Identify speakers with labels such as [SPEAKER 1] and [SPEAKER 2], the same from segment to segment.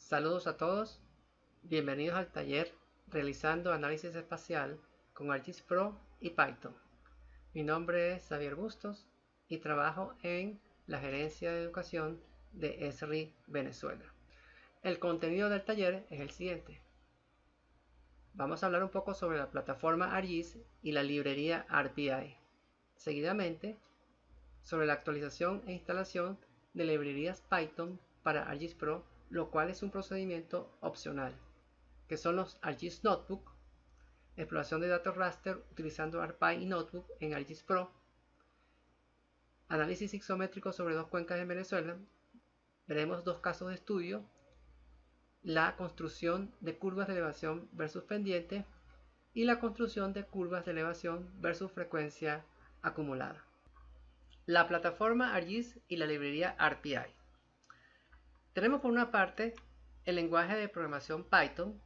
[SPEAKER 1] Saludos a todos, bienvenidos al taller Realizando Análisis Espacial con ArcGIS Pro y Python. Mi nombre es Xavier Bustos y trabajo en la Gerencia de Educación de ESRI Venezuela. El contenido del taller es el siguiente. Vamos a hablar un poco sobre la plataforma ArcGIS y la librería RPI. Seguidamente, sobre la actualización e instalación de librerías Python para ArcGIS Pro, lo cual es un procedimiento opcional, que son los ArcGIS Notebook, exploración de datos raster utilizando RPI y Notebook en ArcGIS Pro, análisis isométrico sobre dos cuencas en Venezuela. Veremos dos casos de estudio: la construcción de curvas de elevación versus pendiente y la construcción de curvas de elevación versus frecuencia acumulada. La plataforma ArcGIS y la librería RPI. Tenemos por una parte el lenguaje de programación Python,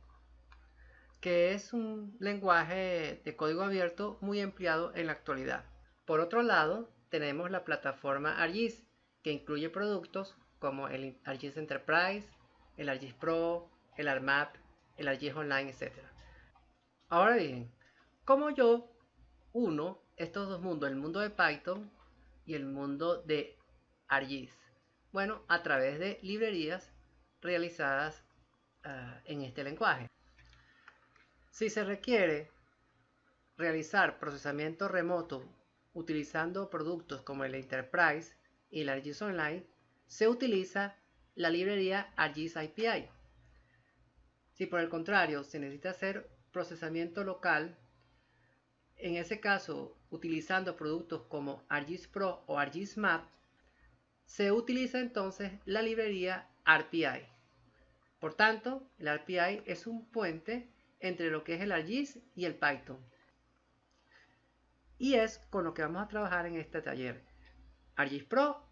[SPEAKER 1] que es un lenguaje de código abierto muy empleado en la actualidad. Por otro lado, tenemos la plataforma ArcGIS, que incluye productos como el ArcGIS Enterprise, el ArcGIS Pro, el ArcMap, el ArcGIS Online, etc. Ahora bien, ¿cómo yo uno estos dos mundos, el mundo de Python y el mundo de ArcGIS? Bueno, a través de librerías realizadas en este lenguaje. Si se requiere realizar procesamiento remoto utilizando productos como el Enterprise y el ArcGIS Online, se utiliza la librería ArcGIS API. Si por el contrario se necesita hacer procesamiento local, en ese caso utilizando productos como ArcGIS Pro o ArcGIS Map, se utiliza entonces la librería RPI. Por tanto, el RPI es un puente entre lo que es el ArcGIS y el Python. Y es con lo que vamos a trabajar en este taller: ArcGIS Pro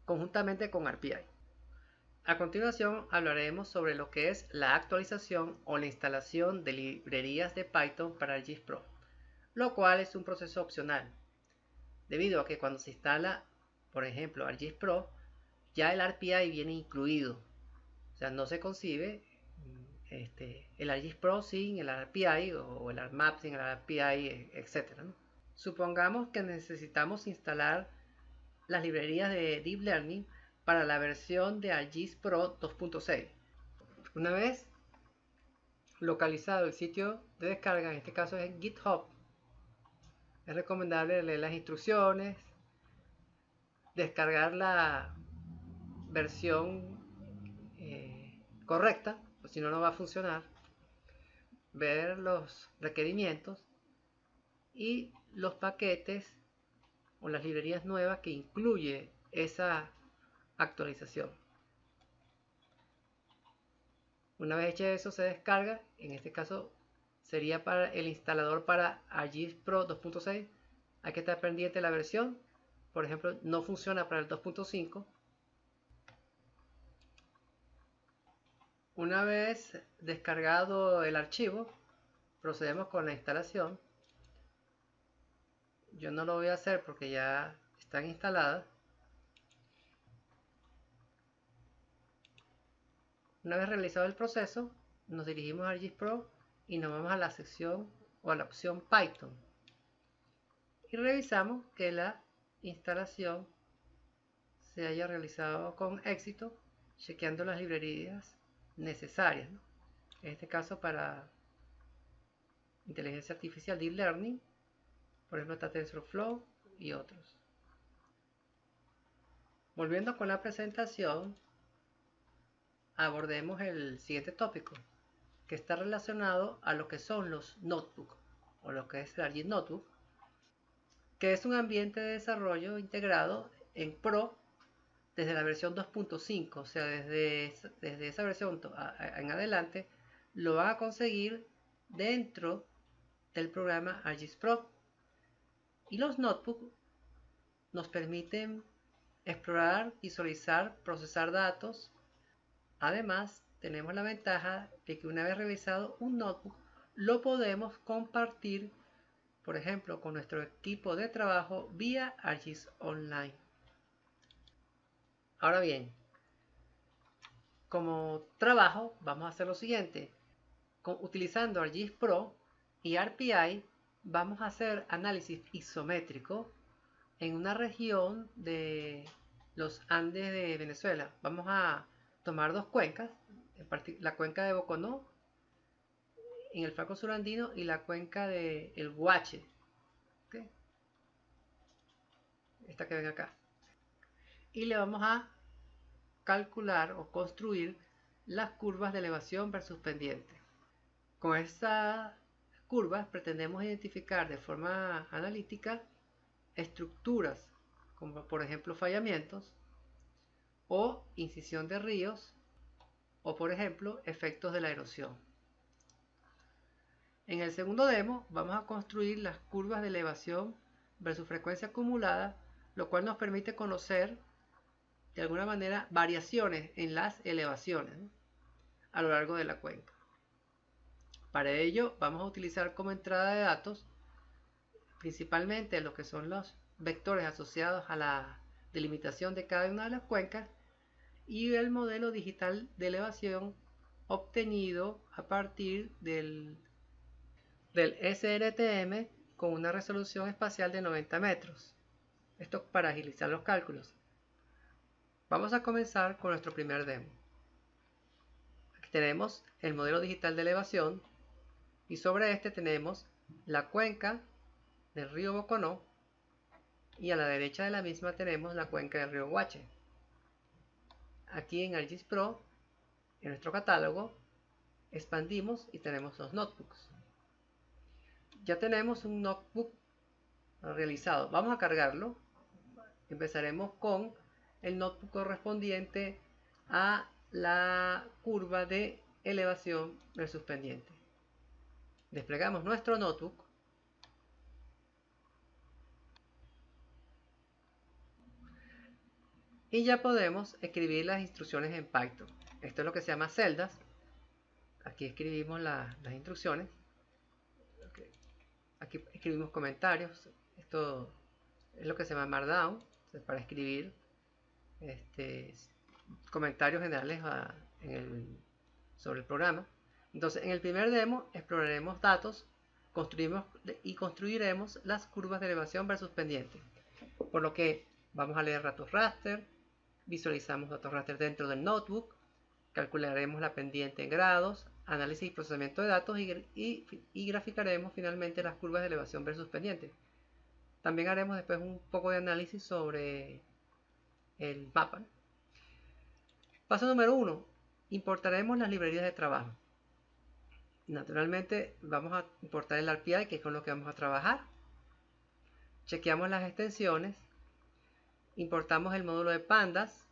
[SPEAKER 1] conjuntamente con RPI. A continuación hablaremos sobre lo que es la actualización o la instalación de librerías de Python para ArcGIS Pro, lo cual es un proceso opcional, debido a que cuando se instala, por ejemplo, ArcGIS Pro, ya el RPI viene incluido. O sea, no se concibe el ArcGIS Pro sin el RPI o el ArcMap sin el RPI, etc. ¿no? Supongamos que necesitamos instalar las librerías de Deep Learning para la versión de ArcGIS Pro 2.6. Una vez localizado el sitio de descarga, en este caso es GitHub, es recomendable leer las instrucciones, descargar la versión correcta, pues si no, no va a funcionar, ver los requerimientos y los paquetes o las librerías nuevas que incluye esa actualización. Una vez hecho eso, se descarga. En este caso sería para el instalador para ArcGIS Pro 2.6. Hay que estar pendiente de la versión. Por ejemplo, no funciona para el 2.5. Una vez descargado el archivo, procedemos con la instalación. Yo no lo voy a hacer porque ya están instaladas. Una vez realizado el proceso, nos dirigimos a ArcGIS Pro y nos vamos a la sección o a la opción Python y revisamos que la instalación se haya realizado con éxito, chequeando las librerías necesarias, ¿no? En este caso para inteligencia artificial Deep Learning, por ejemplo está TensorFlow y otros. Volviendo con la presentación, abordemos el siguiente tópico, que está relacionado a lo que son los notebooks o lo que es el ArcGIS Notebook, que es un ambiente de desarrollo integrado en Pro desde la versión 2.5, o sea, desde esa versión en adelante lo van a conseguir dentro del programa ArcGIS Pro. Y los notebooks nos permiten explorar, visualizar, procesar datos. Además, tenemos la ventaja de que una vez realizado un notebook, lo podemos compartir, por ejemplo, con nuestro equipo de trabajo vía ArcGIS Online. Ahora bien, Como trabajo, vamos a hacer lo siguiente. Utilizando ArcGIS Pro y ArcPI, vamos a hacer análisis isométrico en una región de los Andes de Venezuela. Vamos a tomar dos cuencas, la cuenca de Boconó en el flanco surandino y la cuenca del Guache, ¿okay? Esta que ven acá. Y le vamos a calcular o construir las curvas de elevación versus pendiente. Con estas curvas pretendemos identificar de forma analítica estructuras como por ejemplo fallamientos o incisión de ríos o por ejemplo efectos de la erosión. En el segundo demo vamos a construir las curvas de elevación versus frecuencia acumulada, lo cual nos permite conocer de alguna manera variaciones en las elevaciones, ¿no?, a lo largo de la cuenca. Para ello vamos a utilizar como entrada de datos principalmente lo que son los vectores asociados a la delimitación de cada una de las cuencas y el modelo digital de elevación obtenido a partir del SRTM con una resolución espacial de 90 metros. Esto para agilizar los cálculos. Vamos a comenzar con nuestro primer demo. Aquí tenemos el modelo digital de elevación y sobre este tenemos la cuenca del río Boconó y a la derecha de la misma tenemos la cuenca del río Guache. Aquí en ArcGIS Pro, en nuestro catálogo, expandimos y tenemos los notebooks. Ya tenemos un notebook realizado. Vamos a cargarlo. Empezaremos con el notebook correspondiente a la curva de elevación versus pendiente. Desplegamos nuestro notebook. Y ya podemos escribir las instrucciones en Python. Esto es lo que se llama celdas. Aquí escribimos las instrucciones. Aquí escribimos comentarios. Esto es lo que se llama Markdown, para escribir comentarios generales sobre el programa. Entonces, en el primer demo exploraremos datos, construiremos las curvas de elevación versus pendiente. Por lo que vamos a leer datos raster, visualizamos datos raster dentro del notebook, calcularemos la pendiente en grados, análisis y procesamiento de datos y graficaremos finalmente las curvas de elevación versus pendiente. También haremos después un poco de análisis sobre el mapa. Paso número 1. Importaremos las librerías de trabajo. Naturalmente vamos a importar el ArcPI, que es con lo que vamos a trabajar. Chequeamos las extensiones. Importamos el módulo de pandas,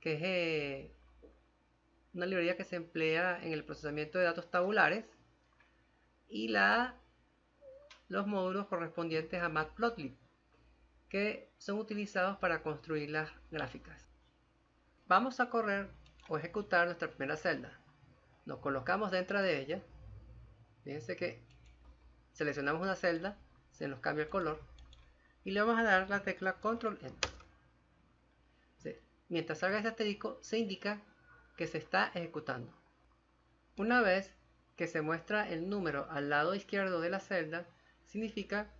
[SPEAKER 1] que es una librería que se emplea en el procesamiento de datos tabulares, y los módulos correspondientes a Matplotlib, que son utilizados para construir las gráficas. Vamos a correr o ejecutar nuestra primera celda. Nos colocamos dentro de ella. Fíjense que seleccionamos una celda, se nos cambia el color y le vamos a dar la tecla Control Enter. Mientras salga este asterisco, se indica que se está ejecutando. Una vez que se muestra el número al lado izquierdo de la celda, significa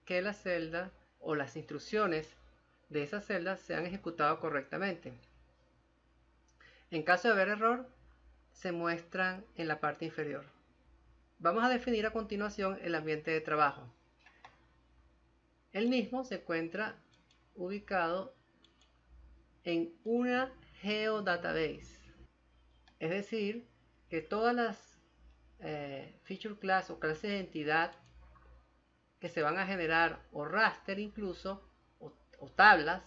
[SPEAKER 1] que la celda o las instrucciones de esa celda se han ejecutado correctamente. En caso de haber error, se muestran en la parte inferior. Vamos a definir a continuación el ambiente de trabajo. El mismo se encuentra ubicado en una geodatabase, es decir, que todas las feature class o clases de entidad que se van a generar, o raster incluso, o tablas,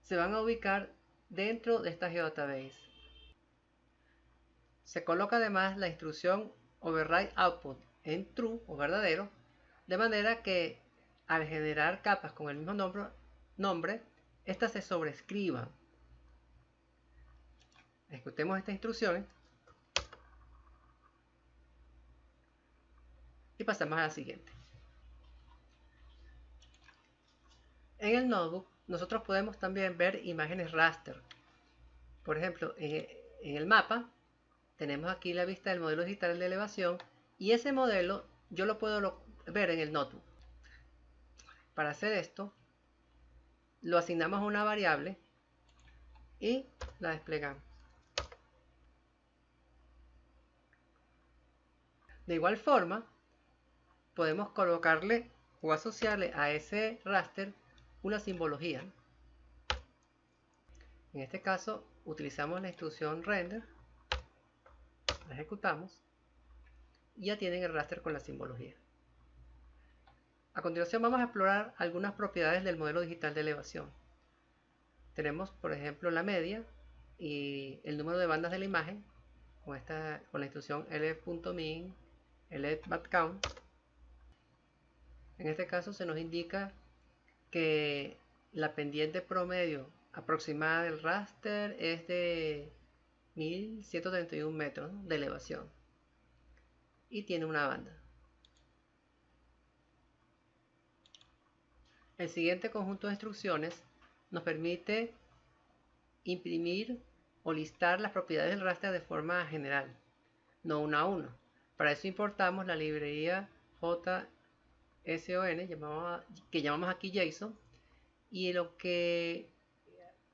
[SPEAKER 1] se van a ubicar dentro de esta geodatabase. Se coloca además la instrucción override output en true o verdadero, de manera que al generar capas con el mismo nombre, estas se sobrescriban. Ejecutemos estas instrucciones y pasamos a la siguiente. En el notebook nosotros podemos también ver imágenes raster. Por ejemplo, en el mapa tenemos aquí la vista del modelo digital de elevación y ese modelo yo lo puedo ver en el notebook. Para hacer esto, lo asignamos a una variable y la desplegamos. De igual forma, podemos colocarle o asociarle a ese raster una simbología. En este caso, utilizamos la instrucción render, la ejecutamos y ya tienen el raster con la simbología. A continuación vamos a explorar algunas propiedades del modelo digital de elevación. Tenemos, por ejemplo, la media y el número de bandas de la imagen con la instrucción lf.min, lf.count. En este caso se nos indica que la pendiente promedio aproximada del raster es de 1131 metros de elevación y tiene una banda. El siguiente conjunto de instrucciones nos permite imprimir o listar las propiedades del raster de forma general, no uno a uno. Para eso importamos la librería JSON, que llamamos aquí JSON, y lo que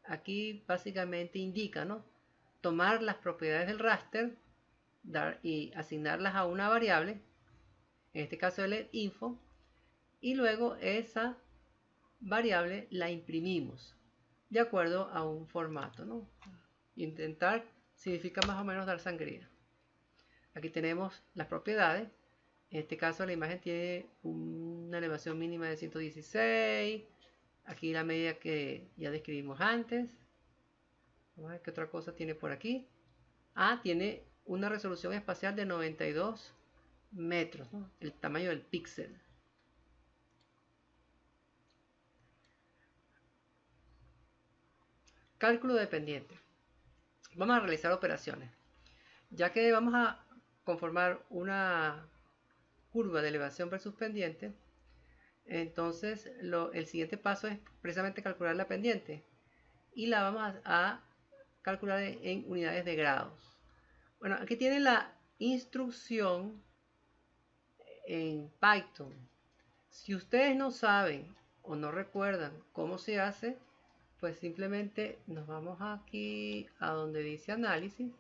[SPEAKER 1] aquí básicamente indica, ¿no? Tomar las propiedades del raster y asignarlas a una variable, en este caso el info, y luego esa variable la imprimimos de acuerdo a un formato, ¿no? Intentar significa más o menos dar sangría. Aquí tenemos las propiedades. En este caso la imagen tiene una elevación mínima de 116. Aquí la medida que ya describimos antes. Vamos a ver qué otra cosa tiene por aquí. Tiene una resolución espacial de 92 metros, ¿no? El tamaño del píxel. Cálculo de pendiente. Vamos a realizar operaciones. Ya que vamos a conformar una curva de elevación versus pendiente, entonces el siguiente paso es precisamente calcular la pendiente y la vamos a calcular en unidades de grados. Bueno, aquí tienen la instrucción en Python. Si ustedes no saben o no recuerdan cómo se hace, pues simplemente nos vamos aquí a donde dice análisis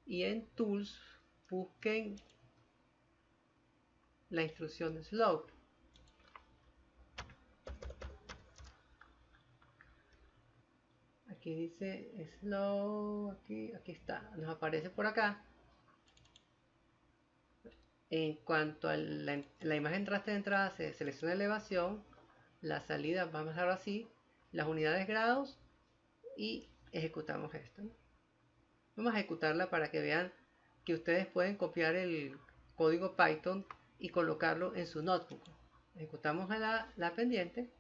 [SPEAKER 1] y en tools busquen la instrucción de slope. Aquí dice slope, aquí está, nos aparece por acá. En cuanto a la imagen raster de entrada, se selecciona elevación, la salida, vamos a dejarlo así, las unidades grados y ejecutamos esto, ¿no? Vamos a ejecutarla para que vean que ustedes pueden copiar el código Python y colocarlo en su notebook. Ejecutamos la pendiente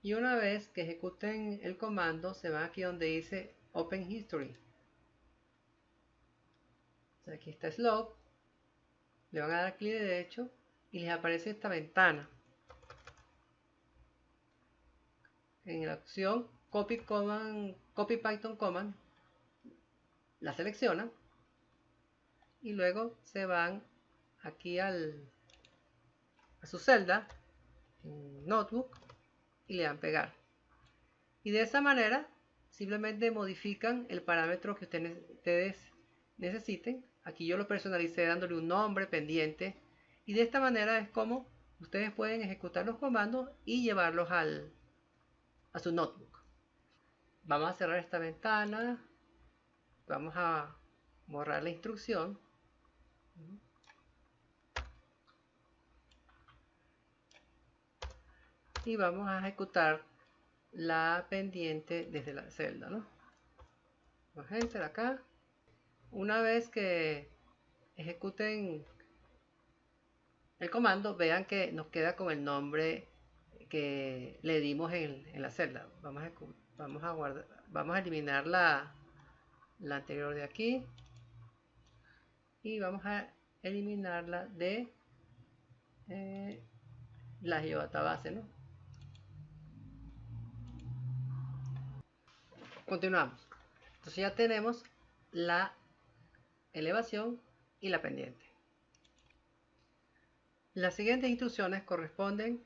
[SPEAKER 1] y una vez que ejecuten el comando se van aquí donde dice Open History. O sea, aquí está Slope, le van a dar clic derecho y les aparece esta ventana. En la opción Copy Python Command la seleccionan y luego se van aquí a su celda en Notebook y le dan pegar. Y de esa manera simplemente modifican el parámetro que ustedes necesiten. Aquí yo lo personalicé dándole un nombre, pendiente, y de esta manera es como ustedes pueden ejecutar los comandos y llevarlos a su notebook. Vamos a cerrar esta ventana, vamos a borrar la instrucción y vamos a ejecutar la pendiente desde la celda, ¿no? Vamos a enter acá. Una vez que ejecuten el comando, vean que nos queda con el nombre que le dimos en la celda. Vamos a eliminar la anterior de aquí y vamos a eliminarla de la GeoDatabase, ¿no? Continuamos. Entonces ya tenemos la elevación y la pendiente. Las siguientes instrucciones corresponden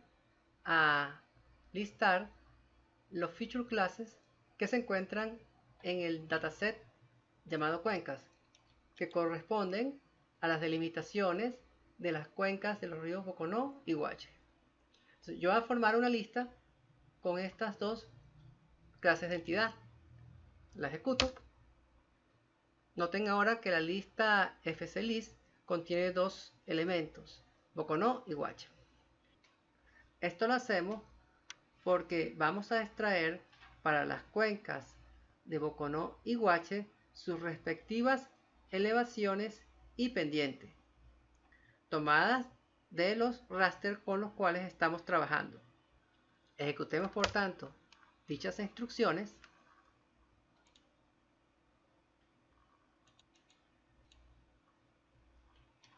[SPEAKER 1] a listar los feature classes que se encuentran en el dataset llamado cuencas, que corresponden a las delimitaciones de las cuencas de los ríos Boconó y Guache. Entonces, yo voy a formar una lista con estas dos clases de entidad. La ejecuto. Noten ahora que la lista fclist contiene dos elementos, Boconó y Guache. Esto lo hacemos porque vamos a extraer para las cuencas de Boconó y Guache sus respectivas elevaciones y pendientes, tomadas de los raster con los cuales estamos trabajando. Ejecutemos por tanto dichas instrucciones.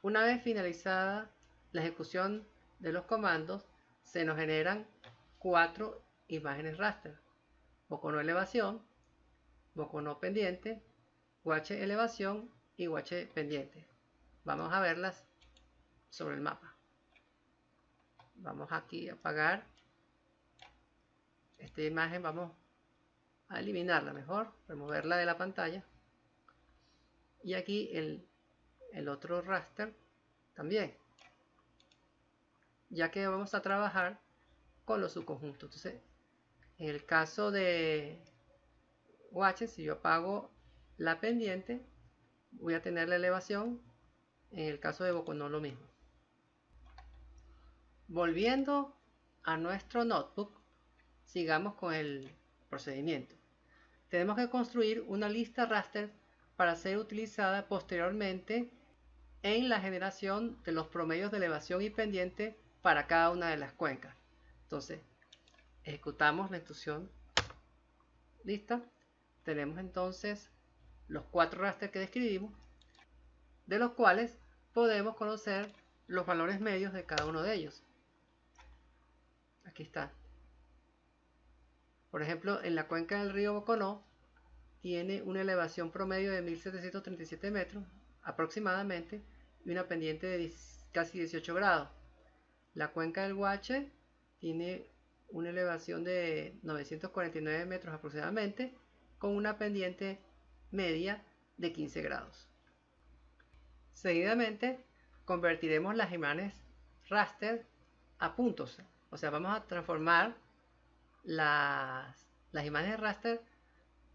[SPEAKER 1] Una vez finalizada la ejecución de los comandos, se nos generan 4 imágenes raster: Boconó elevación, Boconó pendiente, Guache elevación y Guache pendiente. Vamos a verlas sobre el mapa. Vamos aquí a apagar esta imagen, vamos a eliminarla mejor, removerla de la pantalla. Y aquí el otro raster también, ya que vamos a trabajar con los subconjuntos. Entonces, en el caso de Guache, si yo apago la pendiente, voy a tener la elevación. En el caso de Boconó lo mismo. Volviendo a nuestro notebook, sigamos con el procedimiento. Tenemos que construir una lista raster para ser utilizada posteriormente en la generación de los promedios de elevación y pendiente para cada una de las cuencas. Entonces, ejecutamos la instrucción lista. Tenemos entonces los 4 rasters que describimos, de los cuales podemos conocer los valores medios de cada uno de ellos. Aquí está. Por ejemplo, en la cuenca del río Boconó tiene una elevación promedio de 1737 metros aproximadamente y una pendiente de casi 18 grados. La cuenca del Guache tiene una elevación de 949 metros aproximadamente con una pendiente media de 15 grados. Seguidamente convertiremos las imágenes raster a puntos. O sea, vamos a transformar las imágenes raster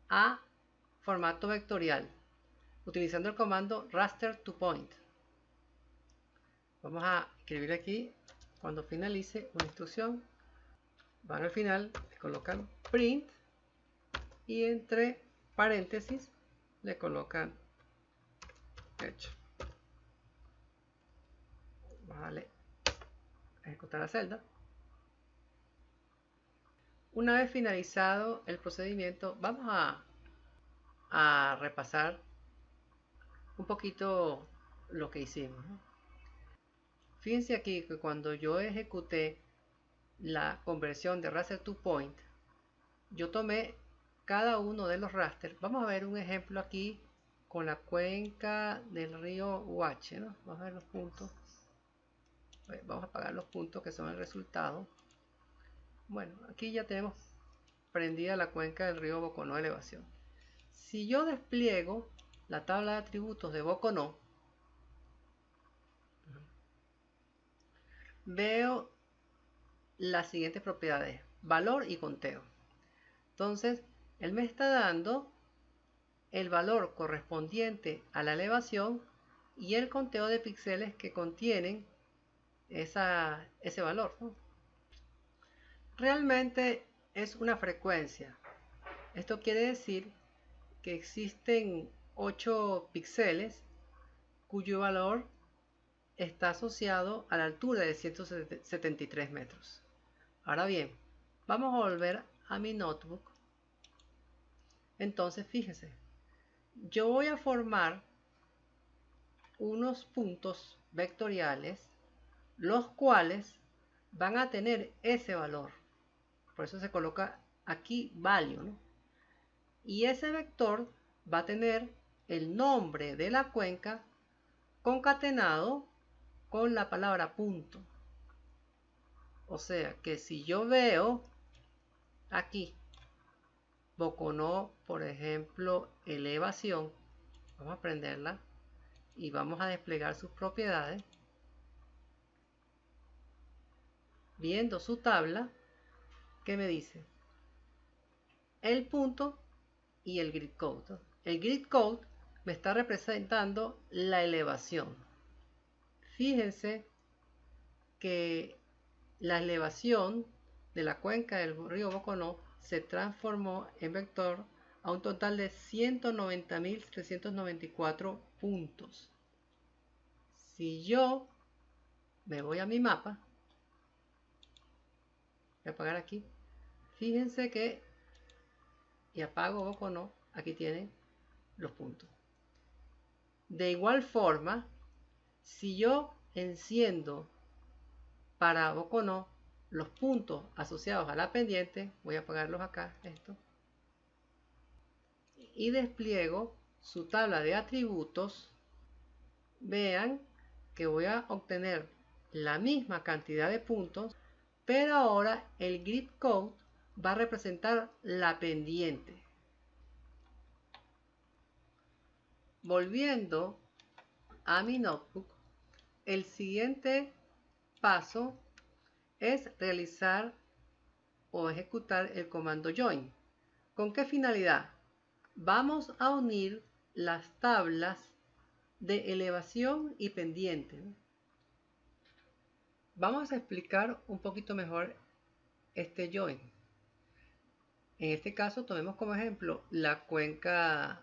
[SPEAKER 1] a formato vectorial utilizando el comando raster to point. Vamos a escribir aquí cuando finalice una instrucción. Van al final, le colocan print y entre paréntesis le colocan hecho. Vale, ejecutar la celda. Una vez finalizado el procedimiento, vamos a repasar un poquito lo que hicimos, ¿no? Fíjense aquí que cuando yo ejecuté la conversión de raster to point, yo tomé cada uno de los rasters. Vamos a ver un ejemplo aquí con la cuenca del río Guache, ¿no? Vamos a ver los puntos. Vamos a apagar los puntos que son el resultado. Bueno, aquí ya tenemos prendida la cuenca del río Boconó elevación. Si yo despliego la tabla de atributos de Boconó, veo las siguientes propiedades: valor y conteo. Entonces, él me está dando el valor correspondiente a la elevación y el conteo de píxeles que contienen ese valor, ¿no? Realmente es una frecuencia. Esto quiere decir que existen 8 píxeles cuyo valor está asociado a la altura de 173 metros. Ahora bien, vamos a volver a mi notebook. Entonces, fíjense, yo voy a formar unos puntos vectoriales, los cuales van a tener ese valor. Por eso se coloca aquí value, ¿no? Y ese vector va a tener el nombre de la cuenca concatenado con la palabra punto. O sea que si yo veo aquí Boconó, por ejemplo, elevación, vamos a prenderla y vamos a desplegar sus propiedades. Viendo su tabla, ¿qué me dice? El punto y el grid code. El grid code me está representando la elevación. Fíjense que la elevación de la cuenca del río Boconó se transformó en vector a un total de 190.394 puntos. Si yo me voy a mi mapa, voy a apagar aquí, fíjense que, y apago Boconó, aquí tienen los puntos. De igual forma, si yo enciendo para Boconó los puntos asociados a la pendiente, voy a apagarlos acá, esto, y despliego su tabla de atributos, vean que voy a obtener la misma cantidad de puntos, pero ahora el grid code va a representar la pendiente. Volviendo a mi notebook, el siguiente paso es realizar o ejecutar el comando join. ¿Con qué finalidad? Vamos a unir las tablas de elevación y pendiente. Vamos a explicar un poquito mejor este join. En este caso tomemos como ejemplo la cuenca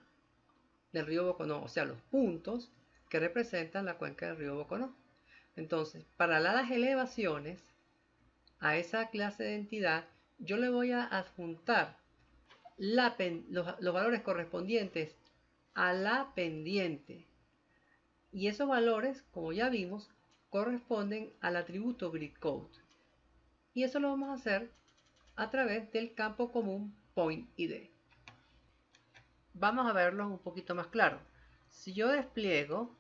[SPEAKER 1] del río Boconó, o sea, los puntos que representan la cuenca del río Boconó. Entonces, para las elevaciones a esa clase de entidad, yo le voy a adjuntar los valores correspondientes a la pendiente. Y esos valores, como ya vimos, corresponden al atributo grid code. Y eso lo vamos a hacer a través del campo común pointID. Vamos a verlo un poquito más claro. Si yo despliego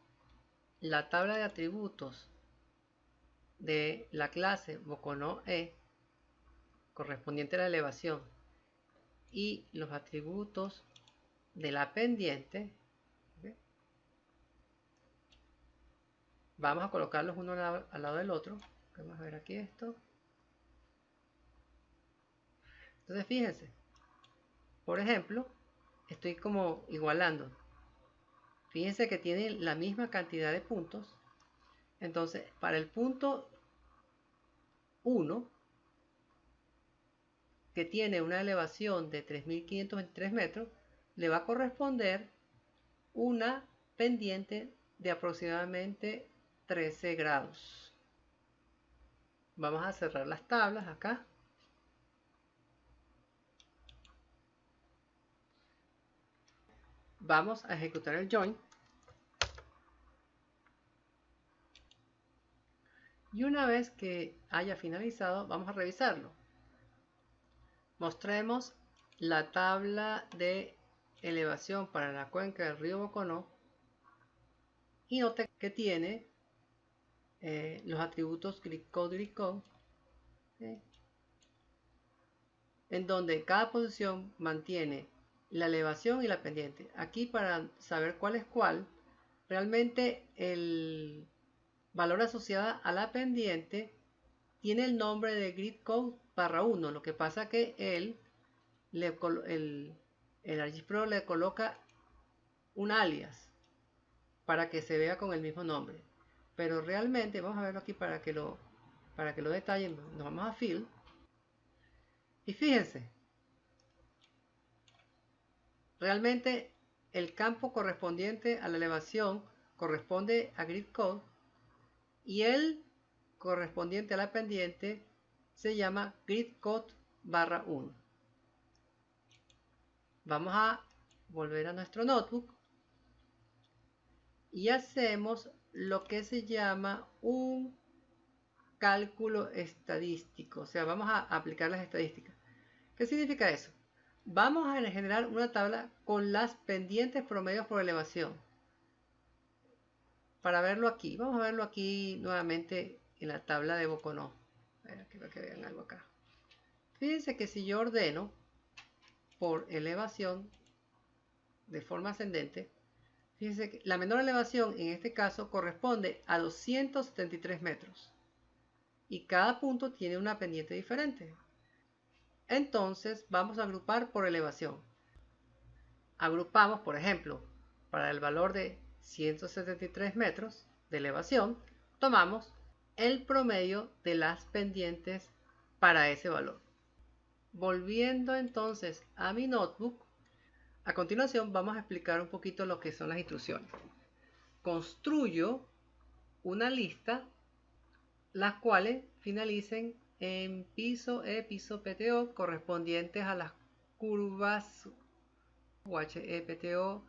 [SPEAKER 1] la tabla de atributos de la clase Boconó-E correspondiente a la elevación y los atributos de la pendiente, ¿okay? Vamos a colocarlos uno al lado del otro. Vamos a ver aquí esto. Entonces fíjense, por ejemplo, estoy como igualando. Fíjense que tiene la misma cantidad de puntos. Entonces, para el punto 1, que tiene una elevación de 3.523 metros, le va a corresponder una pendiente de aproximadamente 13 grados. Vamos a cerrar las tablas acá. Vamos a ejecutar el join. Y una vez que haya finalizado, vamos a revisarlo. Mostremos la tabla de elevación para la cuenca del río Boconó y note que tiene los atributos grid code, ¿sí? En donde cada posición mantiene la elevación y la pendiente. Aquí, para saber cuál es cuál, realmente el valor asociado a la pendiente tiene el nombre de grid code /1. Lo que pasa que el ArcGIS Pro le coloca un alias para que se vea con el mismo nombre. Pero realmente, vamos a verlo aquí para que lo detallen. Nos vamos a Fill. Y fíjense, realmente el campo correspondiente a la elevación corresponde a grid code y el correspondiente a la pendiente se llama grid code /1. Vamos a volver a nuestro notebook y hacemos lo que se llama un cálculo estadístico. O sea, vamos a aplicar las estadísticas. ¿Qué significa eso? Vamos a generar una tabla con las pendientes promedios por elevación. Para verlo aquí, vamos a verlo aquí nuevamente en la tabla de Boconó. Para que vean algo acá. Fíjense que si yo ordeno por elevación de forma ascendente, fíjense que la menor elevación en este caso corresponde a 273 metros. Y cada punto tiene una pendiente diferente. Entonces vamos a agrupar por elevación. Agrupamos, por ejemplo, para el valor de 173 metros de elevación, tomamos el promedio de las pendientes para ese valor. Volviendo entonces a mi notebook, a continuación vamos a explicar un poquito lo que son las instrucciones. Construyo una lista, las cuales finalicen en piso E, piso PTO, correspondientes a las curvas UH EPTO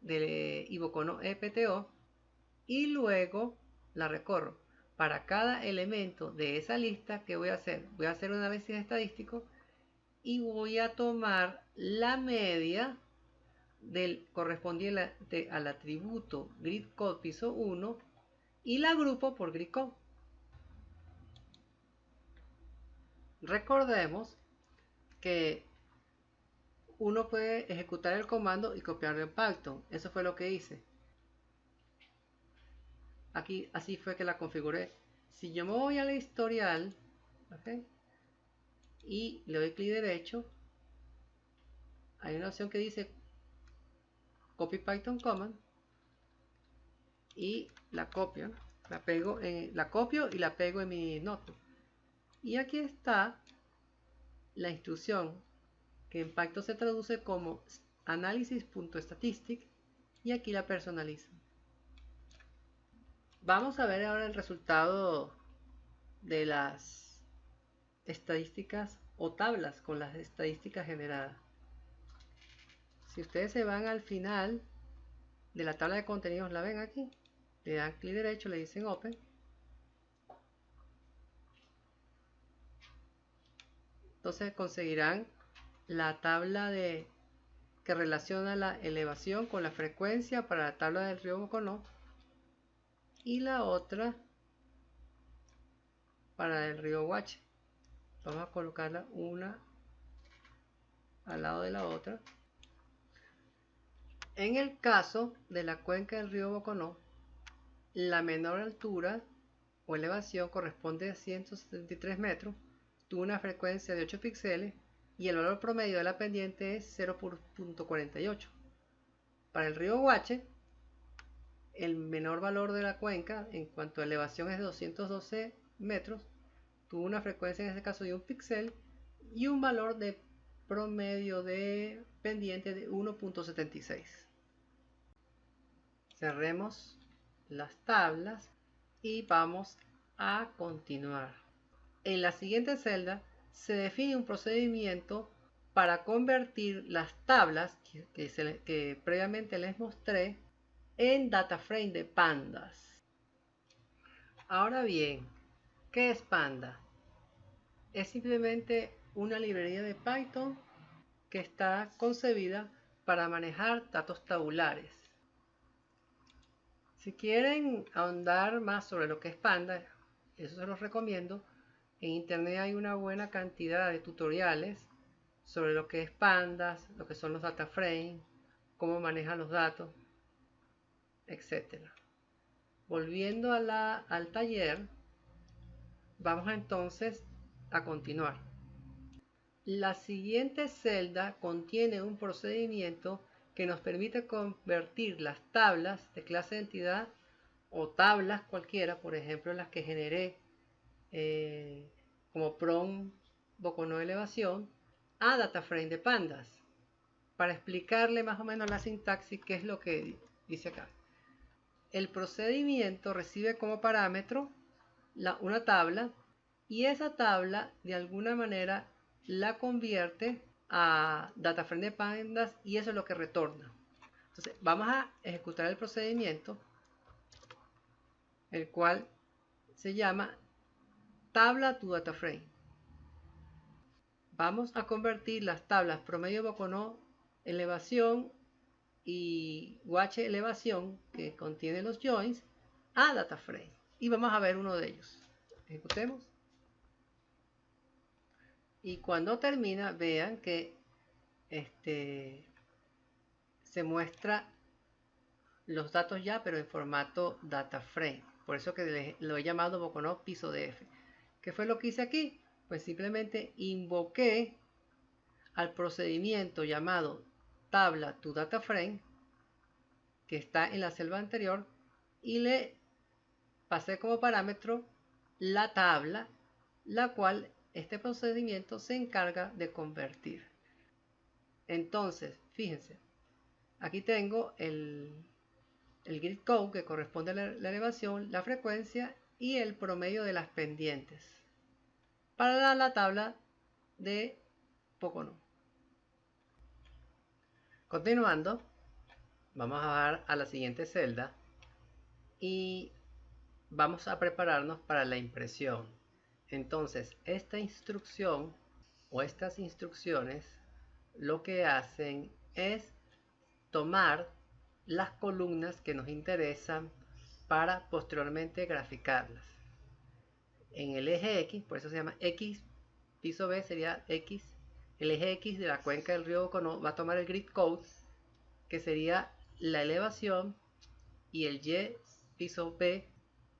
[SPEAKER 1] y Boconó EPTO, y luego la recorro. Para cada elemento de esa lista, ¿qué voy a hacer? Voy a hacer un análisis estadístico y voy a tomar la media del correspondiente al atributo Grid Code piso 1 y la agrupo por Grid Code. Recordemos que uno puede ejecutar el comando y copiarlo en Python. Eso fue lo que hice. Aquí así fue que la configuré. Si yo me voy al historial, ¿okay?, y le doy clic derecho, hay una opción que dice Copy Python Command y la copio, la copio y la pego en mi notebook. Y aquí está la instrucción que en Python se traduce como analysis.statistic y aquí la personalizo. Vamos a ver ahora el resultado de las estadísticas o tablas con las estadísticas generadas. Si ustedes se van al final de la tabla de contenidos, la ven aquí, le dan clic derecho, le dicen Open. Entonces conseguirán la tabla que relaciona la elevación con la frecuencia para la tabla del río Boconó y la otra para el río Huache. Vamos a colocarla una al lado de la otra. En el caso de la cuenca del río Boconó, la menor altura o elevación corresponde a 173 metros, tuvo una frecuencia de 8 píxeles y el valor promedio de la pendiente es 0.48. Para el río Huache, el menor valor de la cuenca en cuanto a elevación es de 212 metros, tuvo una frecuencia en este caso de 1 píxel y un valor de promedio de pendiente de 1.76. Cerremos las tablas y vamos a continuar. En la siguiente celda se define un procedimiento para convertir las tablas que previamente les mostré en data frame de pandas. Ahora bien, ¿qué es Panda? Es simplemente una librería de Python que está concebida para manejar datos tabulares. Si quieren ahondar más sobre lo que es Panda, eso se los recomiendo. En internet hay una buena cantidad de tutoriales sobre lo que es pandas, lo que son los data frames, cómo manejan los datos, etc. Volviendo al taller, vamos entonces a continuar. La siguiente celda contiene un procedimiento que nos permite convertir las tablas de clase de entidad o tablas cualquiera, por ejemplo las que generé como PROM Boconó elevación, a data frame de pandas. Para explicarle más o menos la sintaxis, qué es lo que dice acá. El procedimiento recibe como parámetro una tabla y esa tabla de alguna manera la convierte a data frame de pandas y eso es lo que retorna. Entonces vamos a ejecutar el procedimiento, el cual se llama tabla to data frame. vamos a convertir las tablas promedio Boconó, elevación y guache elevación que contiene los joins a DataFrame. Y vamos a ver uno de ellos. Ejecutemos. Y cuando termina, vean que se muestra los datos ya, pero en formato DataFrame. Por eso que lo he llamado Boconó piso DF. ¿Qué fue lo que hice aquí? Pues simplemente invoqué al procedimiento llamado tabla to DataFrame, que está en la celda anterior, y le pasé como parámetro la tabla, la cual este procedimiento se encarga de convertir. Entonces, fíjense, aquí tengo el grid code que corresponde a la elevación, la frecuencia y el promedio de las pendientes para la tabla de Boconó. Continuando, vamos a bajar a la siguiente celda y vamos a prepararnos para la impresión. Entonces, esta instrucción o estas instrucciones lo que hacen es tomar las columnas que nos interesan para posteriormente graficarlas. En el eje X, por eso se llama X, piso B sería X, el eje X de la cuenca del río Boconó va a tomar el grid code, que sería la elevación, y el Y, piso B,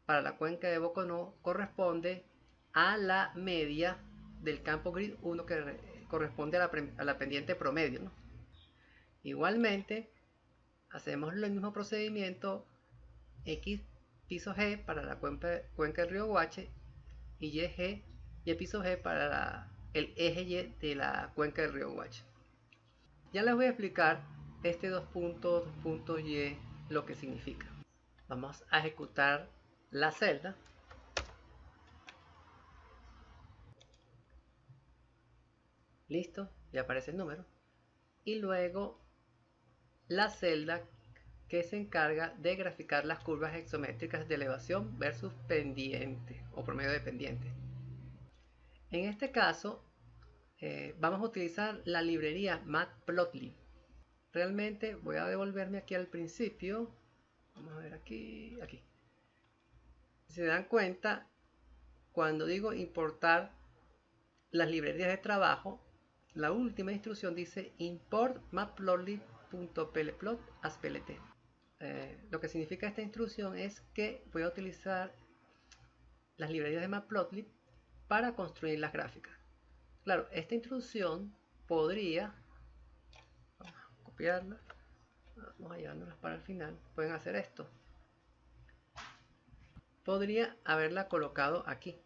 [SPEAKER 1] para la cuenca de Boconó corresponde a la media del campo grid 1 que corresponde a la pendiente promedio, ¿no? Igualmente, hacemos el mismo procedimiento X piso G para la cuenca del río Guache y Y piso G para el eje Y de la cuenca del río Guache. Ya les voy a explicar este dos puntos Y lo que significa. Vamos a ejecutar la celda. Listo, ya aparece el número. Y luego la celda que se encarga de graficar las curvas exométricas de elevación versus pendiente o promedio de pendiente. En este caso vamos a utilizar la librería Matplotlib. Realmente voy a devolverme aquí al principio. Vamos a ver aquí. Si se dan cuenta, cuando digo importar las librerías de trabajo, la última instrucción dice import matplotlib.plplot as plt. Lo que significa esta instrucción es que voy a utilizar las librerías de Matplotlib para construir las gráficas. Claro, esta instrucción podría, vamos a copiarla, vamos a llevándolas para el final, pueden hacer esto. Podría haberla colocado aquí.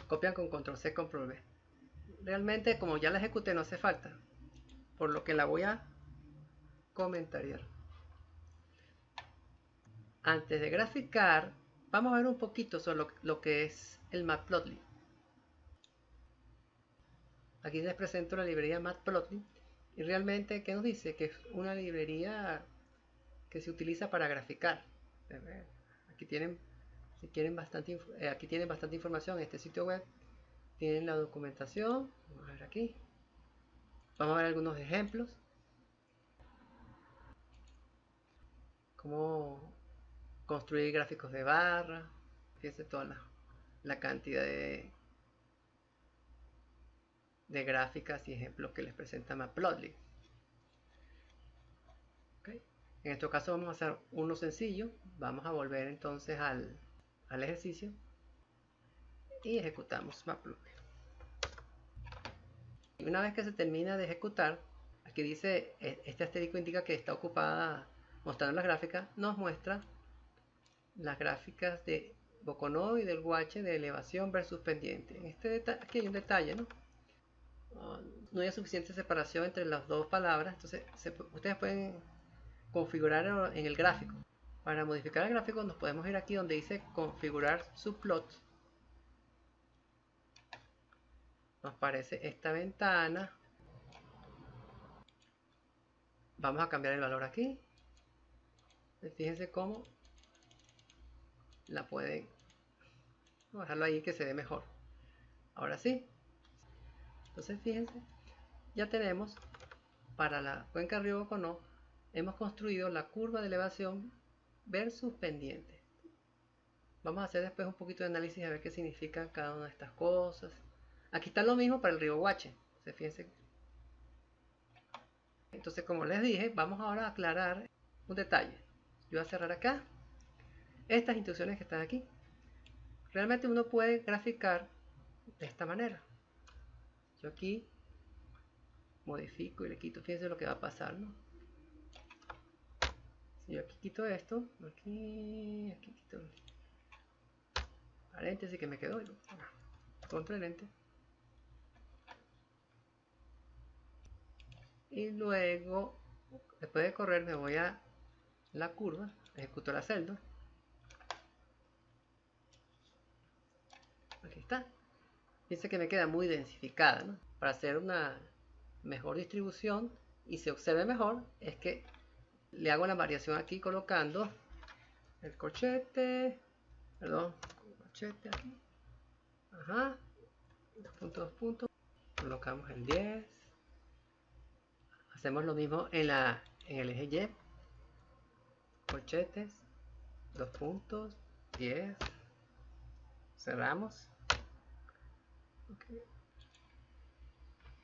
[SPEAKER 1] Copian con control C, control V. Realmente, como ya la ejecuté, no hace falta, por lo que la voy a comentariar. Antes de graficar, vamos a ver un poquito sobre lo que es el Matplotlib. Aquí les presento la librería Matplotlib y realmente, ¿qué nos dice? Que es una librería que se utiliza para graficar. Aquí tienen, si quieren aquí tienen bastante información en este sitio web. Tienen la documentación. Vamos a ver aquí. Vamos a ver algunos ejemplos. Cómo construir gráficos de barra. Fíjense toda la cantidad de gráficas y ejemplos que les presenta Matplotlib. ¿Okay? En este caso vamos a hacer uno sencillo. Vamos a volver entonces al ejercicio y ejecutamos Matplotlib. Y una vez que se termina de ejecutar, aquí dice, este asterisco indica que está ocupada mostrando las gráficas, nos muestra las gráficas de Boconó y del Guache de elevación versus pendiente. Aquí hay un detalle, ¿no? No hay suficiente separación entre las dos palabras, entonces ustedes pueden configurar en el gráfico. Para modificar el gráfico nos podemos ir aquí donde dice configurar subplot. Nos aparece esta ventana. Vamos a cambiar el valor aquí. Fíjense cómo la pueden dejarlo ahí que se ve mejor. Ahora sí, Entonces fíjense, ya tenemos para la cuenca Río Boconó, hemos construido la curva de elevación versus pendiente. Vamos a hacer después un poquito de análisis a ver qué significan cada una de estas cosas. Aquí está lo mismo para el río Guache. Fíjense. Entonces, como les dije, vamos ahora a aclarar un detalle. Yo voy a cerrar acá estas instrucciones que están aquí. Realmente uno puede graficar de esta manera. Yo aquí modifico y le quito. Fíjense lo que va a pasar, ¿no? Si yo aquí quito esto, aquí quito paréntesis que me quedó, contra el ente. Y luego, después de correr, me voy a la curva, ejecuto la celda. Aquí está. Fíjense que me queda muy densificada, ¿no? Para hacer una mejor distribución y se observe mejor, es que le hago la variación aquí colocando el corchete, corchete aquí, ajá, 2 puntos, colocamos el 10, hacemos lo mismo en el eje Y, corchetes, 2 puntos, 10, cerramos, okay.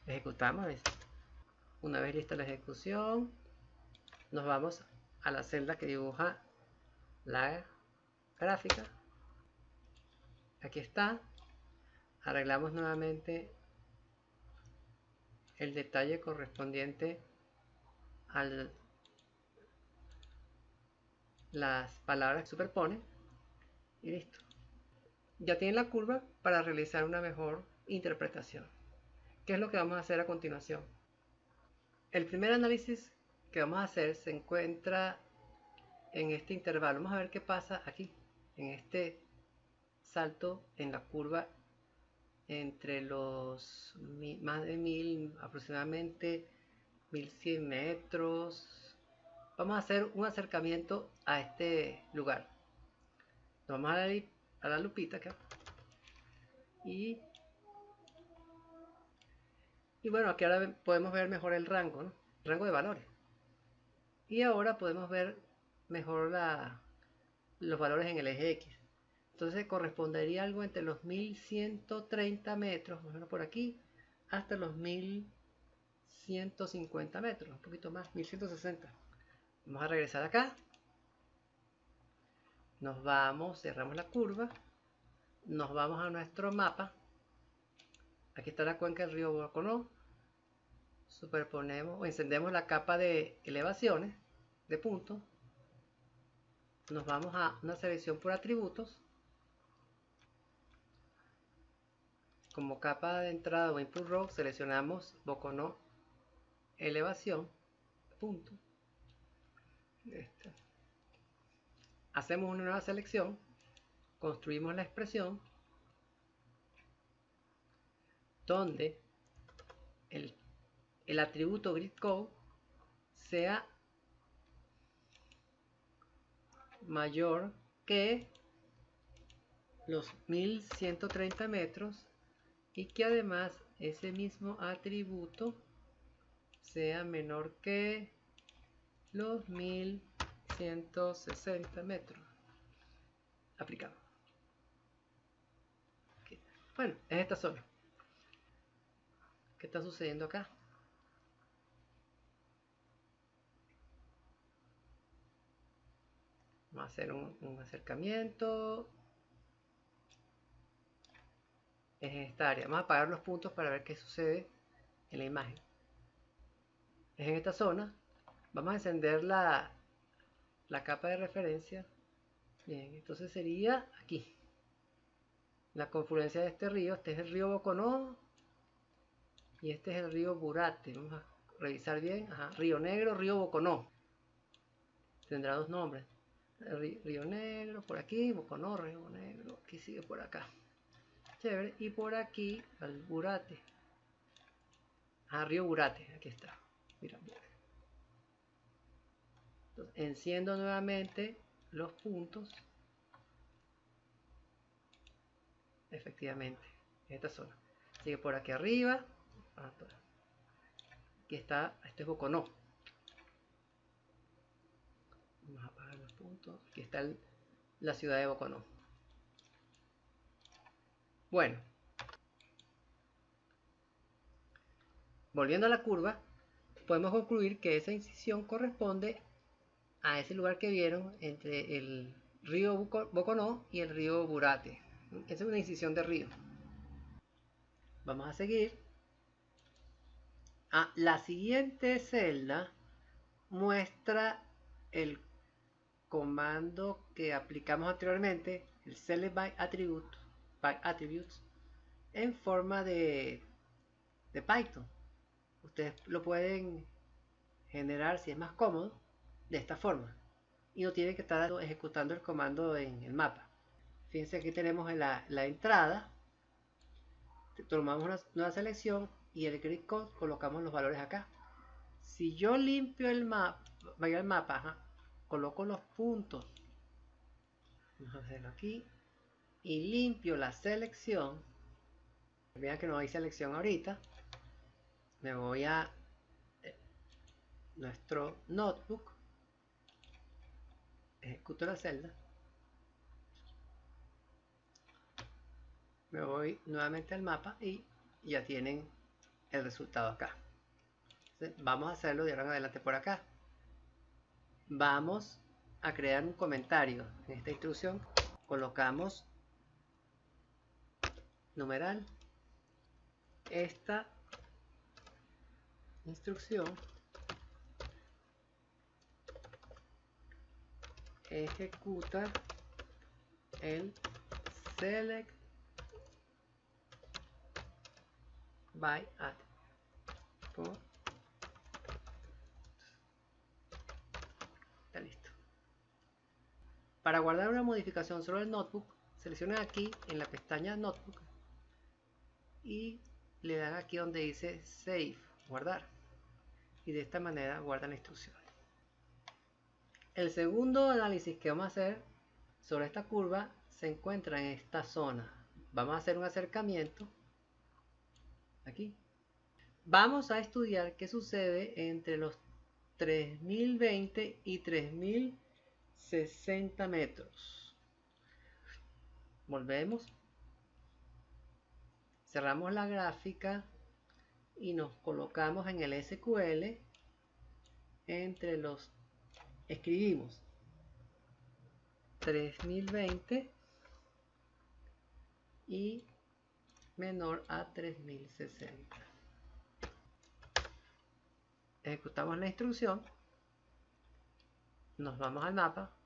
[SPEAKER 1] Ejecutamos. Una vez lista la ejecución, nos vamos a la celda que dibuja la gráfica. Aquí está. Arreglamos nuevamente el detalle correspondiente a las palabras que superponen y listo. Ya tienen la curva para realizar una mejor interpretación. ¿Qué es lo que vamos a hacer a continuación? El primer análisis que vamos a hacer se encuentra en este intervalo. Vamos a ver qué pasa aquí, en este salto en la curva entre los más de 1000, aproximadamente 1100 metros. Vamos a hacer un acercamiento a este lugar. Nos vamos a la lupita acá. Y bueno, aquí ahora podemos ver mejor el rango, ¿no? El rango de valores. Y ahora podemos ver mejor los valores en el eje X. Entonces correspondería algo entre los 1130 metros, más o menos por aquí, hasta los 1150 metros, un poquito más, 1160. Vamos a regresar acá. Nos vamos, cerramos la curva. Nos vamos a nuestro mapa. Aquí está la cuenca del río Boconó. Superponemos o encendemos la capa de elevaciones, de puntos. Nos vamos a una selección por atributos. Como capa de entrada o input row, seleccionamos Boconó elevación, punto. Hacemos una nueva selección, construimos la expresión donde el atributo grid code sea mayor que los 1130 metros y que además ese mismo atributo sea menor que los 1160 metros. Aplicado. Okay. Bueno, es esta zona. ¿Qué está sucediendo acá? Vamos a hacer un acercamiento. Es en esta área. Vamos a apagar los puntos para ver qué sucede en la imagen. Es en esta zona. Vamos a encender la capa de referencia. Bien, entonces sería aquí. La confluencia de este río. Este es el río Boconó. Y este es el río Burate. Vamos a revisar bien. Ajá. Río Negro, río Boconó. Tendrá dos nombres. Río Negro por aquí. Boconó, río Negro. Aquí sigue por acá. Chévere. Y por aquí al Burate. Río Burate. Aquí está. Mira, mira. Entonces, enciendo nuevamente los puntos. Efectivamente, en esta zona. Sigue por aquí arriba. Aquí está, este es Boconó. Vamos a apagar los puntos. Aquí está la ciudad de Boconó. Bueno, volviendo a la curva, podemos concluir que esa incisión corresponde a ese lugar que vieron entre el río Boconó y el río Burate. Esa es una incisión de río. Vamos a seguir. La siguiente celda muestra el comando que aplicamos anteriormente, el select by attributes, en forma de Python. Ustedes lo pueden generar, si es más cómodo, de esta forma, y no tienen que estar ejecutando el comando en el mapa. Fíjense, aquí tenemos la entrada, tomamos una nueva selección y el grid code colocamos los valores acá. Si yo limpio el mapa, vaya al mapa, coloco los puntos, vamos a hacerlo aquí, y limpio la selección. Vean que no hay selección ahorita. Me voy a nuestro notebook, ejecuto la celda, me voy nuevamente al mapa y ya tienen el resultado acá. Entonces, vamos a hacerlo de ahora en adelante por acá. Vamos a crear un comentario en esta instrucción. Colocamos numeral. Esta instrucción ejecuta el select by attribute. Está listo. Para guardar una modificación sobre el notebook, seleccionen aquí en la pestaña notebook y le dan aquí donde dice save, guardar, y de esta manera guardan la instrucción. El segundo análisis que vamos a hacer sobre esta curva se encuentra en esta zona. Vamos a hacer un acercamiento aquí. Vamos a estudiar qué sucede entre los 3020 y 3060 metros. Volvemos. Cerramos la gráfica y nos colocamos en el SQL entre los, escribimos 3020 y menor a 3060. Ejecutamos la instrucción, nos vamos al mapa,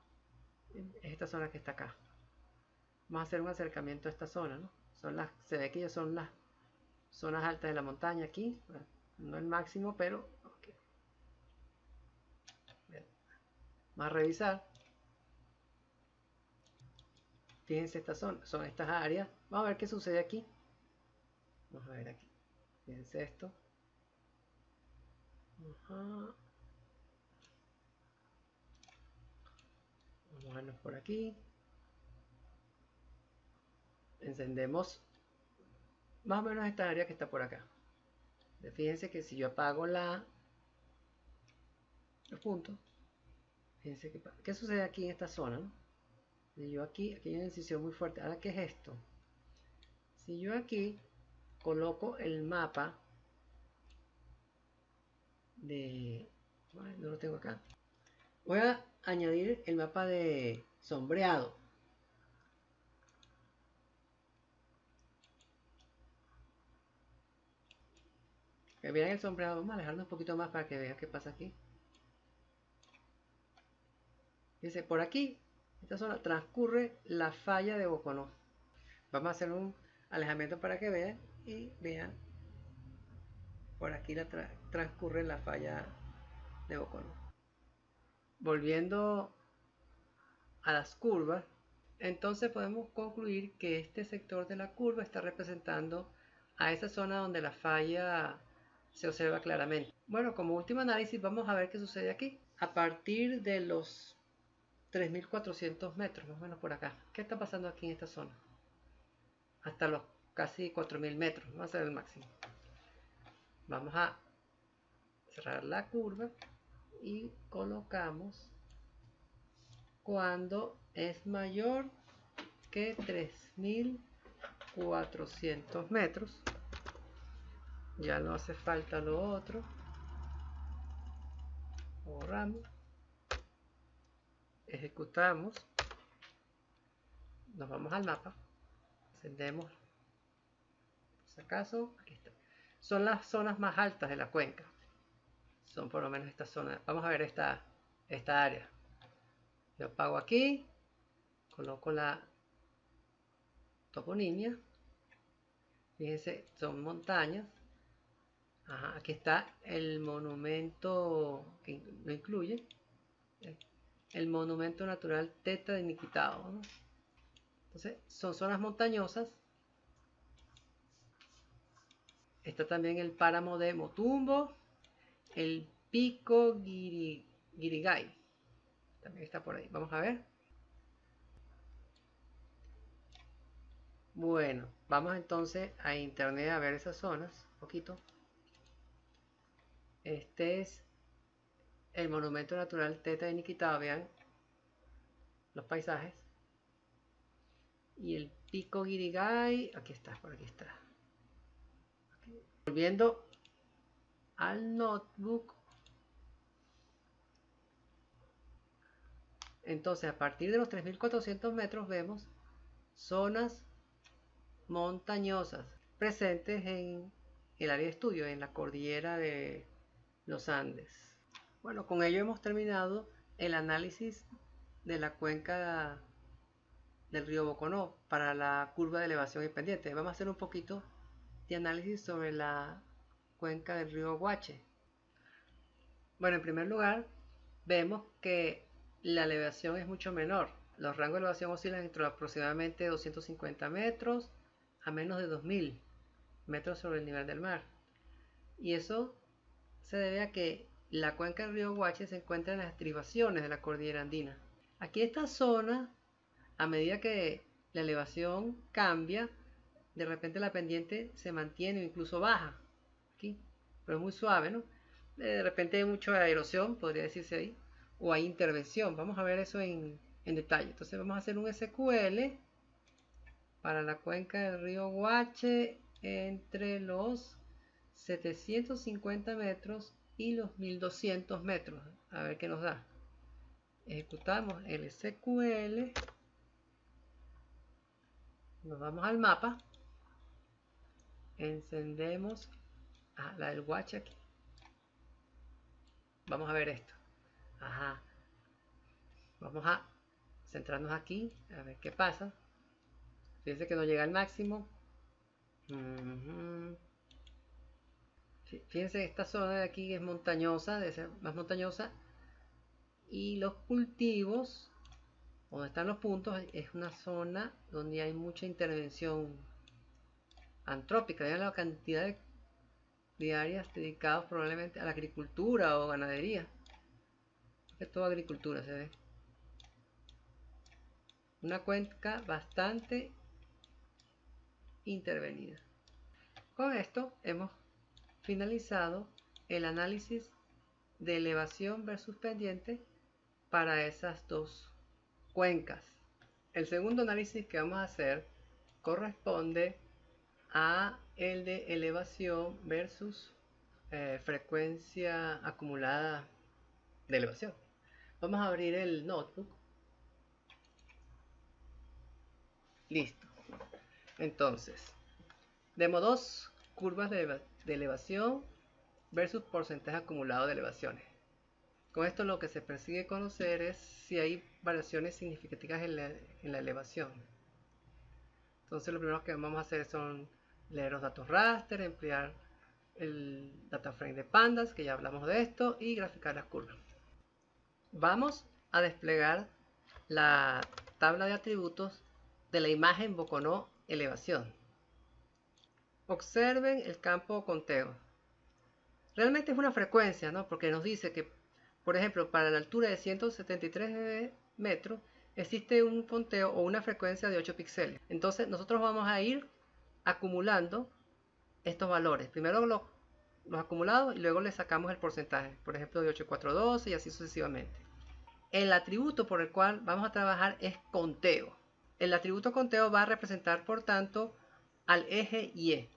[SPEAKER 1] esta zona que está acá. Vamos a hacer un acercamiento a esta zona, ¿no? Se ve que ya son las zonas altas de la montaña aquí, no el máximo, pero okay. Vamos a revisar. Fíjense, estas son estas áreas. Vamos a ver qué sucede aquí. Vamos a ver aquí. Fíjense esto. Vamos a vernos por aquí. Encendemos más o menos esta área que está por acá. Fíjense que si yo apago los puntos, fíjense que ¿qué sucede aquí en esta zona, ¿no? Si yo aquí hay una incisión muy fuerte. Ahora, ¿qué es esto? Si yo aquí coloco el mapa de... Bueno, no lo tengo acá. Voy a añadir el mapa de sombreado. Que vean el sombreado. Vamos a alejarnos un poquito más para que vean qué pasa aquí. Dice, por aquí, esta zona transcurre la falla de Boconó. Vamos a hacer un alejamiento para que vean y vean. Por aquí transcurre la falla de Boconó. Volviendo a las curvas, entonces podemos concluir que este sector de la curva está representando a esa zona donde la falla se observa claramente. Bueno, como último análisis vamos a ver qué sucede aquí. A partir de los 3400 metros, más o menos por acá. ¿Qué está pasando aquí en esta zona? Hasta los casi 4000 metros, va a ser el máximo. Vamos a cerrar la curva y colocamos cuando es mayor que 3400 metros. Ya no hace falta lo otro. Borramos, ejecutamos, nos vamos al mapa, encendemos, si acaso, aquí está. Son las zonas más altas de la cuenca, son por lo menos esta zona. Vamos a ver esta área. Yo apago aquí, coloco la toponimia, fíjense, son montañas. Ajá, aquí está el monumento que lo incluye, el monumento natural Teta de Niquitao, ¿no? Entonces son zonas montañosas. Está también el páramo de Motumbo, el pico Guirigay, también está por ahí. Vamos a ver. Bueno, vamos entonces a internet a ver esas zonas un poquito. Este es el monumento natural Teta de Niquitao, vean los paisajes. Y el pico Guirigay, aquí está, por aquí está. Volviendo al notebook. Entonces, a partir de los 3400 metros vemos zonas montañosas presentes en el área de estudio, en la cordillera de los Andes. Bueno, con ello hemos terminado el análisis de la cuenca del río Boconó para la curva de elevación y pendiente. Vamos a hacer un poquito de análisis sobre la cuenca del río Guache. Bueno, en primer lugar, vemos que la elevación es mucho menor. Los rangos de elevación oscilan entre aproximadamente 250 metros a menos de 2000 metros sobre el nivel del mar. Y eso se debe a que la cuenca del río Guache se encuentra en las estribaciones de la cordillera andina. Aquí esta zona, a medida que la elevación cambia, de repente la pendiente se mantiene o incluso baja. Aquí, pero es muy suave, ¿no? De repente hay mucha erosión, podría decirse ahí, o hay intervención. Vamos a ver eso en detalle. Entonces vamos a hacer un SQL para la cuenca del río Guache entre los 750 metros y los 1200 metros. A ver qué nos da. Ejecutamos el SQL. Nos vamos al mapa. Encendemos la del Guache aquí. Vamos a ver esto. Ajá. Vamos a centrarnos aquí. A ver qué pasa. Fíjense que no llega al máximo. Fíjense, esta zona de aquí es montañosa, debe ser más montañosa. Y los cultivos, donde están los puntos, es una zona donde hay mucha intervención antrópica. Vean la cantidad de áreas dedicadas probablemente a la agricultura o ganadería. Es toda agricultura, se ve. Una cuenca bastante intervenida. Con esto hemos finalizado el análisis de elevación versus pendiente para esas dos cuencas. El segundo análisis que vamos a hacer corresponde a el de elevación versus frecuencia acumulada de elevación. Vamos a abrir el notebook. Listo. Entonces, demo 2 curvas de elevación versus porcentaje acumulado de elevaciones. Con esto lo que se persigue conocer es si hay variaciones significativas en la elevación. Entonces lo primero que vamos a hacer son leer los datos raster, emplear el data frame de pandas, que ya hablamos de esto, y graficar las curvas. Vamos a desplegar la tabla de atributos de la imagen Boconó elevación. Observen el campo conteo. Realmente es una frecuencia, ¿no? Porque nos dice que, por ejemplo, para la altura de 173 metros existe un conteo o una frecuencia de 8 píxeles. Entonces nosotros vamos a ir acumulando estos valores. Primero los acumulados y luego le sacamos el porcentaje, por ejemplo de 8412 y así sucesivamente. El atributo por el cual vamos a trabajar es conteo. El atributo conteo va a representar por tanto al eje Y.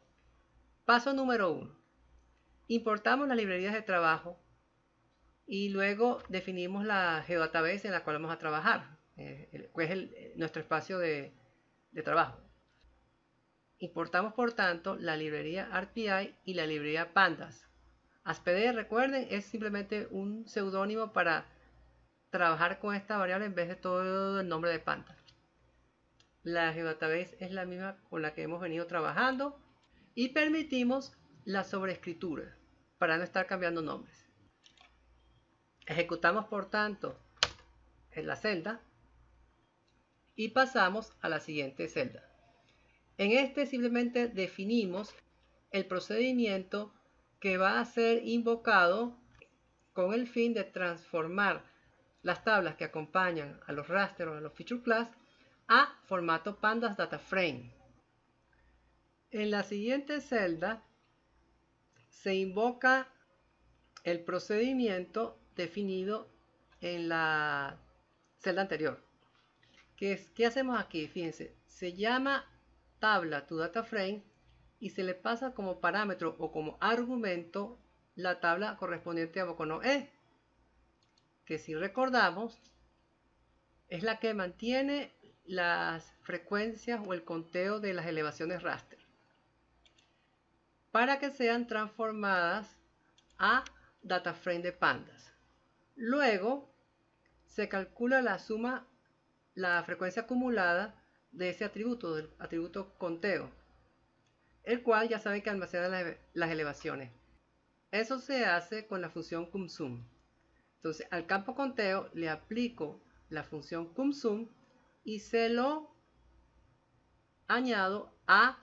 [SPEAKER 1] Paso número 1. Importamos las librerías de trabajo y luego definimos la geodatabase en la cual vamos a trabajar, que es nuestro espacio de trabajo. Importamos por tanto la librería ArcPI y la librería Pandas. AspD, recuerden, es simplemente un seudónimo para trabajar con esta variable en vez de todo el nombre de Pandas. La geodatabase es la misma con la que hemos venido trabajando y permitimos la sobreescritura para no estar cambiando nombres. Ejecutamos por tanto en la celda y pasamos a la siguiente celda. En este simplemente definimos el procedimiento que va a ser invocado con el fin de transformar las tablas que acompañan a los raster o a los feature class a formato pandas data frame. En la siguiente celda se invoca el procedimiento definido en la celda anterior. ¿Qué hacemos aquí? Fíjense, se llama tabla to data frame y se le pasa como parámetro o como argumento la tabla correspondiente a Boconó E, que si recordamos es la que mantiene las frecuencias o el conteo de las elevaciones raster para que sean transformadas a data frame de pandas. Luego se calcula la suma, la frecuencia acumulada de ese atributo, del atributo conteo, el cual ya saben que almacena las elevaciones. Eso se hace con la función cumSum. Entonces al campo conteo le aplico la función cumSum y se lo añado a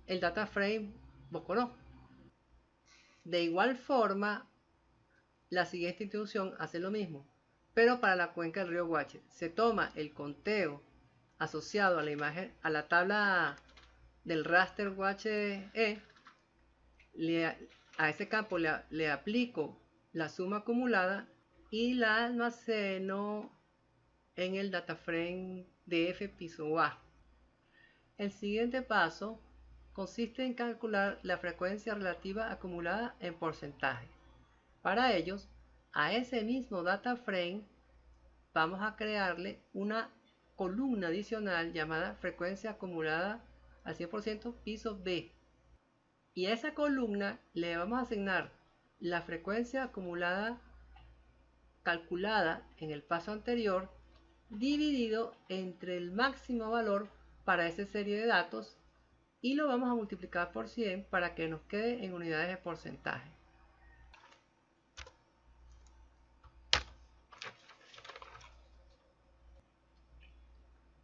[SPEAKER 1] el data frame Boconó. De igual forma, la siguiente instrucción hace lo mismo, pero para la cuenca del río Guache. Se toma el conteo asociado a la imagen, a la tabla del raster Guache E, a ese campo le aplico la suma acumulada y la almaceno en el data frame DF piso A. El siguiente paso consiste en calcular la frecuencia relativa acumulada en porcentaje. Para ellos, a ese mismo data frame vamos a crearle una columna adicional llamada frecuencia acumulada al 100% piso B. Y a esa columna le vamos a asignar la frecuencia acumulada calculada en el paso anterior dividido entre el máximo valor para esa serie de datos y lo vamos a multiplicar por 100 para que nos quede en unidades de porcentaje.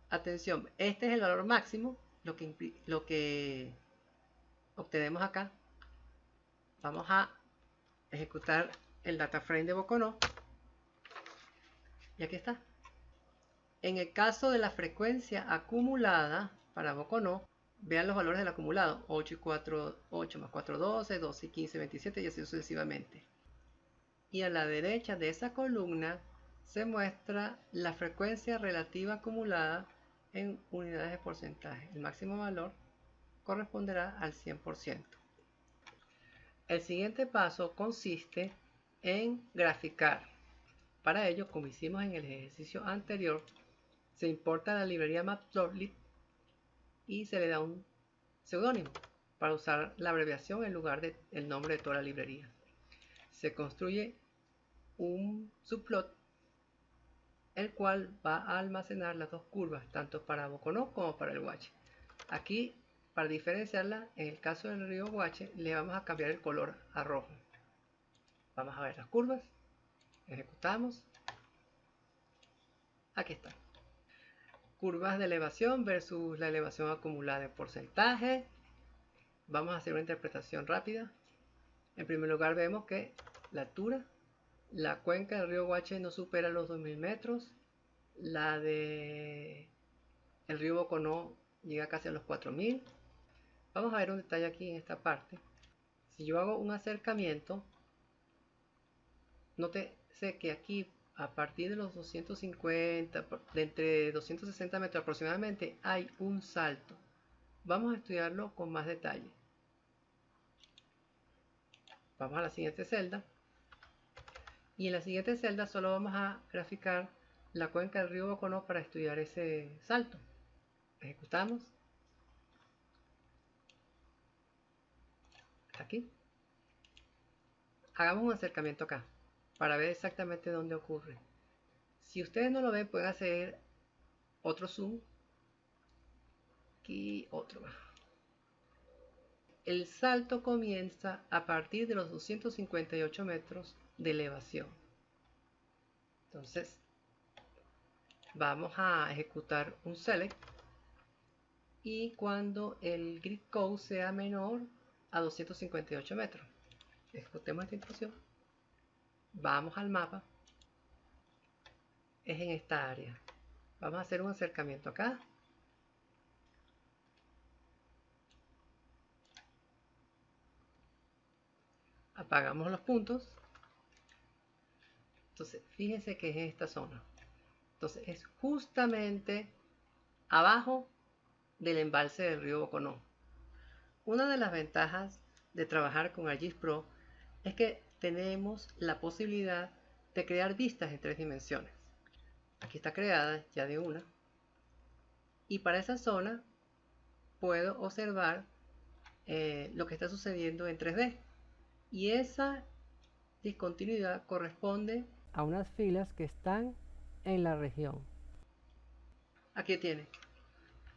[SPEAKER 1] Atención, este es el valor máximo, lo que obtenemos acá. Vamos a ejecutar el data frame de Boconó y aquí está. En el caso de la frecuencia acumulada para Boconó, vean los valores del acumulado: 8 y 4, 8 más 4, 12, 12 y 15, 27 y así sucesivamente. Y a la derecha de esa columna se muestra la frecuencia relativa acumulada en unidades de porcentaje. El máximo valor corresponderá al 100%. El siguiente paso consiste en graficar. Para ello, como hicimos en el ejercicio anterior, se importa la librería Matplotlib y se le da un seudónimo para usar la abreviación en lugar del nombre de toda la librería. Se construye un subplot el cual va a almacenar las dos curvas tanto para Boconó como para el Guache. Aquí, para diferenciarla, en el caso del río Guache le vamos a cambiar el color a rojo. Vamos a ver las curvas, ejecutamos, aquí está. Curvas de elevación versus la elevación acumulada en porcentaje. Vamos a hacer una interpretación rápida. En primer lugar vemos que la altura, la cuenca del río Guache no supera los 2000 metros. La de el río Boconó llega casi a los 4000. Vamos a ver un detalle aquí en esta parte. Si yo hago un acercamiento, nótese que aquí a partir de los 250, de entre 260 metros aproximadamente, hay un salto. Vamos a estudiarlo con más detalle. Vamos a la siguiente celda. Y en la siguiente celda solo vamos a graficar la cuenca del río Boconó para estudiar ese salto. Ejecutamos. Hasta aquí. Hagamos un acercamiento acá para ver exactamente dónde ocurre. Si ustedes no lo ven, pueden hacer otro zoom. Aquí otro. El salto comienza a partir de los 258 metros de elevación. Entonces, vamos a ejecutar un select. Y cuando el grid code sea menor a 258 metros. Ejecutemos esta instrucción. Vamos al mapa. Es en esta área. Vamos a hacer un acercamiento acá. Apagamos los puntos. Entonces, fíjense que es en esta zona. Entonces, es justamente abajo del embalse del río Boconó. Una de las ventajas de trabajar con ArcGIS Pro es que tenemos la posibilidad de crear vistas en 3 dimensiones. Aquí está creada ya de una. Y para esa zona puedo observar lo que está sucediendo en 3D. Y esa discontinuidad corresponde a unas filas que están en la región. Aquí tiene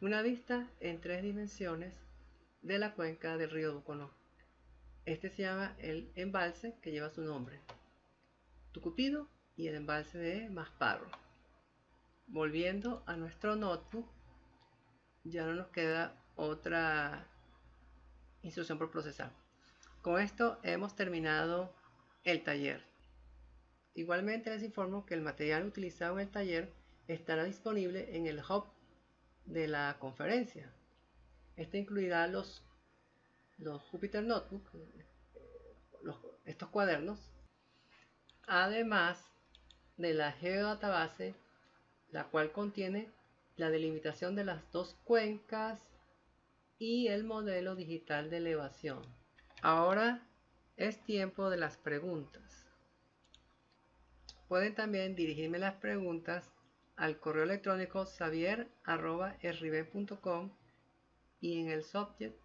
[SPEAKER 1] una vista en 3 dimensiones de la cuenca del río Boconó. Este se llama el embalse que lleva su nombre, Tucupido, y el embalse de Masparro. Volviendo a nuestro notebook, ya no nos queda otra instrucción por procesar. Con esto hemos terminado el taller. Igualmente les informo que el material utilizado en el taller estará disponible en el hub de la conferencia. Este incluirá los Jupyter Notebook, estos cuadernos, además de la geodatabase, la cual contiene la delimitación de las 2 cuencas y el modelo digital de elevación. Ahora es tiempo de las preguntas. Pueden también dirigirme las preguntas al correo electrónico xavier@esriben.com y en el subject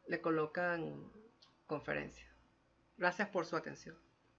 [SPEAKER 1] le colocan conferencia. Gracias por su atención.